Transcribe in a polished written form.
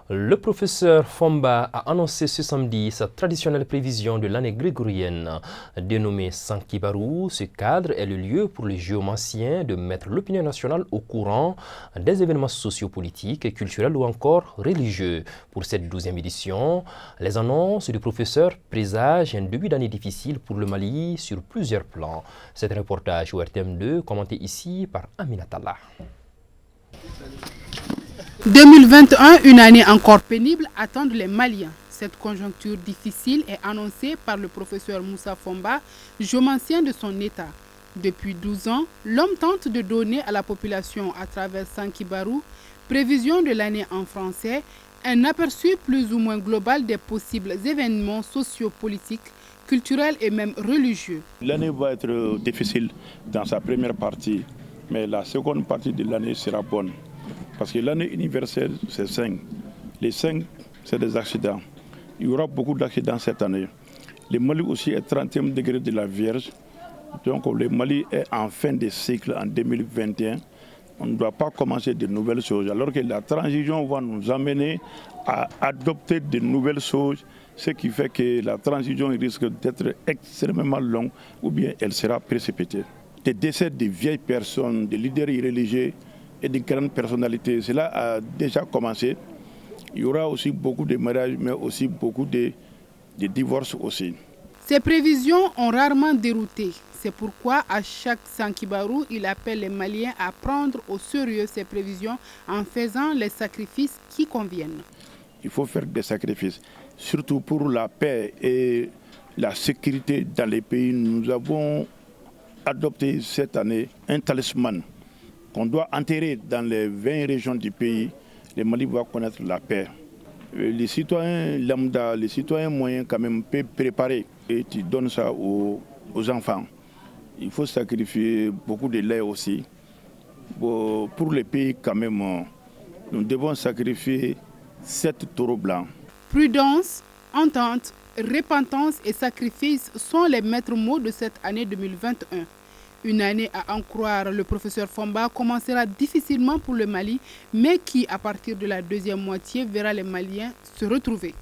Le professeur Fomba a annoncé ce samedi sa traditionnelle prévision de l'année grégorienne. Dénommé Sankibarou, ce cadre est le lieu pour les géomanciens de mettre l'opinion nationale au courant des événements sociopolitiques, culturels ou encore religieux. Pour cette 12e édition, les annonces du professeur présagent un début d'année difficile pour le Mali sur plusieurs plans. C'est un reportage au RTM2 commenté ici par Aminatalla. 2021, une année encore pénible, attendent les Maliens. Cette conjoncture difficile est annoncée par le professeur Moussa Fomba, géomancien de son État. Depuis 12 ans, l'homme tente de donner à la population à travers Sankibarou, prévision de l'année en français, un aperçu plus ou moins global des possibles événements sociopolitiques, culturels et même religieux. L'année va être difficile dans sa première partie, mais la seconde partie de l'année sera bonne. Parce que l'année universelle, c'est 5. Les 5, c'est des accidents. Il y aura beaucoup d'accidents cette année. Le Mali aussi est 30e degré de la Vierge. Donc le Mali est en fin de cycle en 2021. On ne doit pas commencer de nouvelles choses. Alors que la transition va nous amener à adopter de nouvelles choses, ce qui fait que la transition risque d'être extrêmement longue ou bien elle sera précipitée. Des décès de vieilles personnes, de leaders religieux, et de grandes personnalités. Cela a déjà commencé. Il y aura aussi beaucoup de mariages, mais aussi beaucoup de divorces aussi. Ces prévisions ont rarement dérouté. C'est pourquoi à chaque Sankibarou, il appelle les Maliens à prendre au sérieux ces prévisions en faisant les sacrifices qui conviennent. Il faut faire des sacrifices, surtout pour la paix et la sécurité dans les pays. Nous avons adopté cette année un talisman qu'on doit enterrer dans les 20 régions du pays. Le Mali va connaître la paix. Les citoyens lambda, les citoyens moyens quand même peuvent préparer et tu donnes ça aux enfants. Il faut sacrifier beaucoup de lait aussi. Pour les pays quand même, nous devons sacrifier 7 taureaux blancs. Prudence, entente, repentance et sacrifice sont les maîtres mots de cette année 2021. Une année, à en croire le professeur Fomba, commencera difficilement pour le Mali, mais qui, à partir de la deuxième moitié, verra les Maliens se retrouver.